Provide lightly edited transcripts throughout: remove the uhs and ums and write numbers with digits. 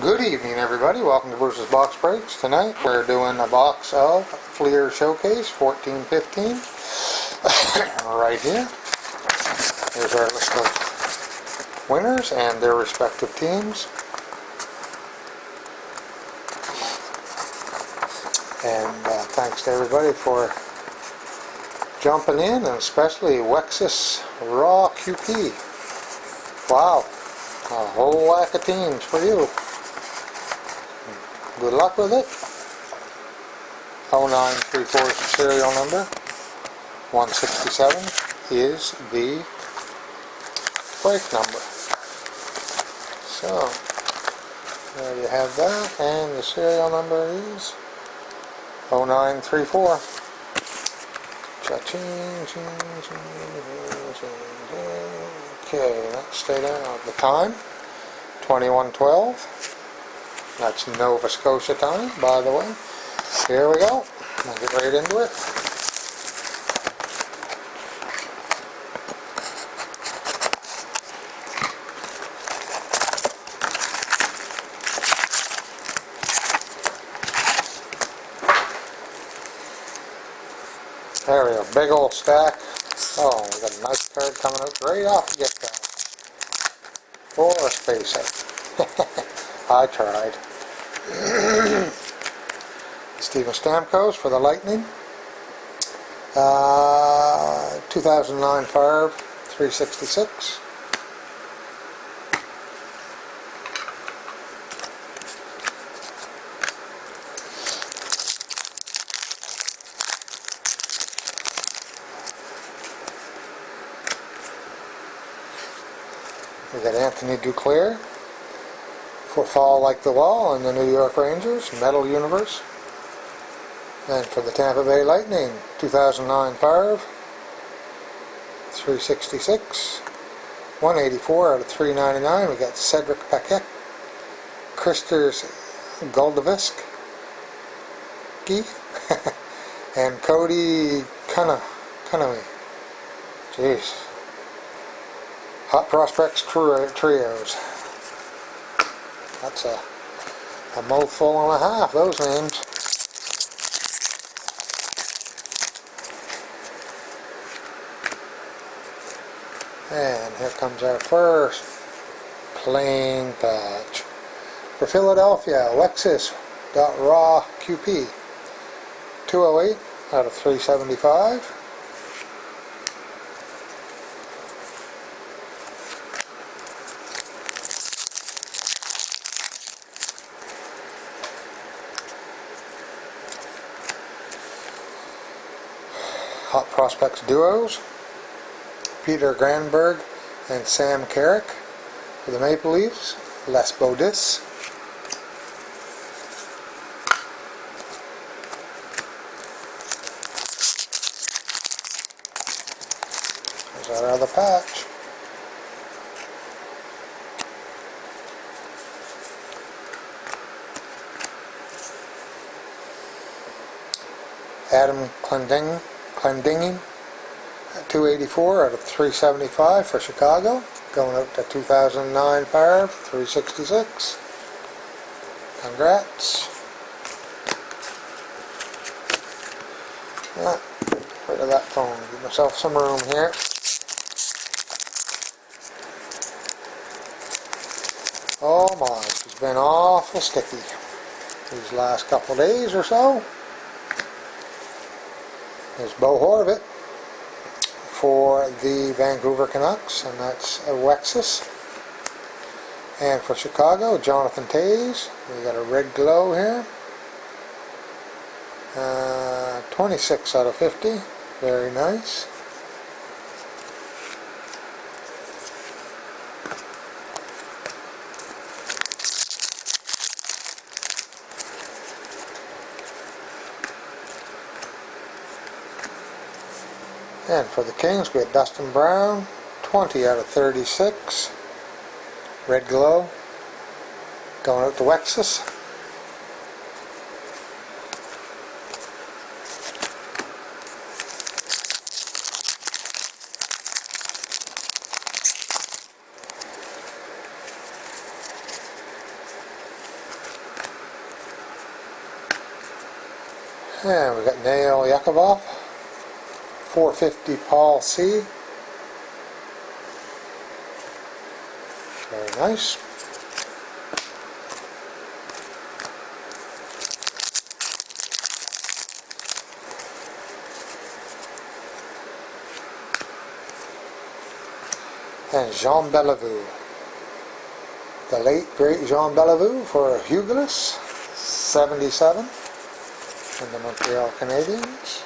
Good evening, everybody. Welcome to Bruce's Box Breaks. Tonight we're doing a box of Fleer Showcase 14-15 right here. Here's our list of winners and their respective teams. And thanks to everybody for jumping in, and especially Wexus Raw QP. Wow, a whole whack of teams for you. Good luck with it. 0934 is the serial number. 167 is the break number. So, there you have that, and the serial number is 0934. Cha-ching, ching, ching. Okay, let's stay there. The time, 21:12. That's Nova Scotia time, by the way. Here we go. We'll get right into it. There we go. Big old stack. Oh, we got a nice card coming out right off the get-go. For a spacer. I tried. Steven Stamkos for the Lightning. 2009 Favre 366. We got Anthony Duclair for Fall Like the Wall and the New York Rangers, Metal Universe. And for the Tampa Bay Lightning, 2009 Favre, 366, 184 out of 399. We got Cedric Paquette, Kristers Goldovisk, and Cody Cunningham. Jeez. Hot Prospects Trios. That's a mouthful and a half, those names. And here comes our first plain patch. For Philadelphia, Lexus.Raw QP. 208 out of 375. Hot Prospects Duos, Peter Granberg and Sam Carrick. For the Maple Leafs, Les Baudis. There's our other patch. Adam Clendenning, 284 out of 375 for Chicago. Going out to 2009 Favre, 366. Congrats. Get rid of that phone. Give myself some room here. Oh my, she's been awful sticky these last couple of days or so. There's Bo Horvat for the Vancouver Canucks, and that's a Wexus. And for Chicago, Jonathan Toews. We got a red glow here. 26 out of 50. Very nice. And for the Kings, we had Dustin Brown, 20 out of 36. Red glow. Going out to Wexus. And we got Nail Yakubov, 450 Paul C. Very nice. And Jean Bellevue. The late great Jean Bellevue for Huguelis, 77, and the Montreal Canadiens.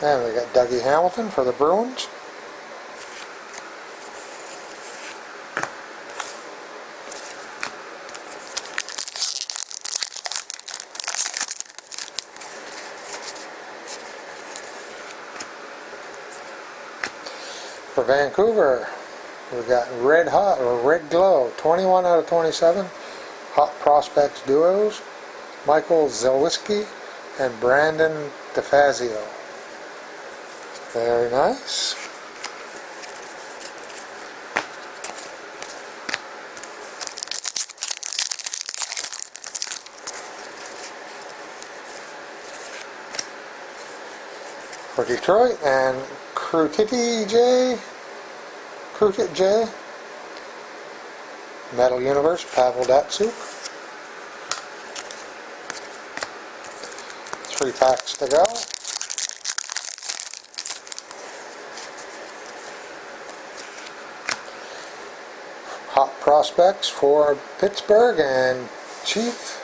And we got Dougie Hamilton for the Bruins. For Vancouver, we've got Red Hot or Red Glow, 21 out of 27. Hot Prospects Duos, Michael Zelwiski and Brandon DeFazio. Very nice. For Detroit, and Krutit J, Metal Universe, Pavel Datsyuk. 3 packs to go. Hot Prospects for Pittsburgh and Chief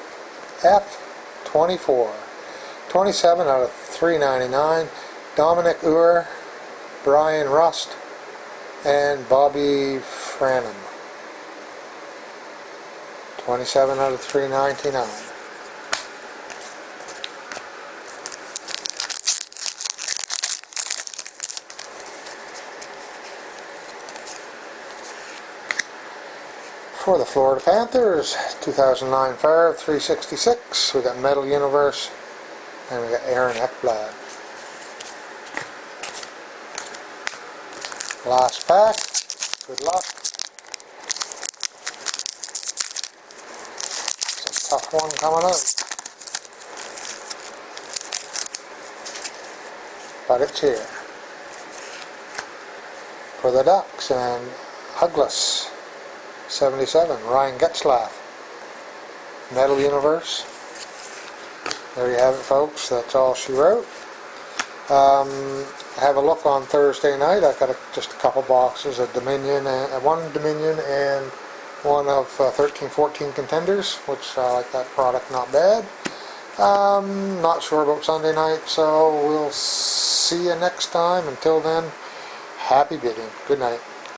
F24. 27 out of 399. Dominic Ure, Brian Rust, and Bobby Franum. 27 out of 399. For the Florida Panthers, 2009 Favre, 366. We got Metal Universe, and we got Aaron Ekblad. Last pack. Good luck. It's a tough one coming out. But it's here. For the Ducks and Hugles, 77. Ryan Getzlaff. Metal Universe. There you have it, folks. That's all she wrote. Have a look on Thursday night. I've got just a couple boxes of Dominion, and one Dominion and one of 13-14 Contenders, which I like that product, not bad. Not sure about Sunday night, so we'll see you next time. Until then, happy bidding. Good night.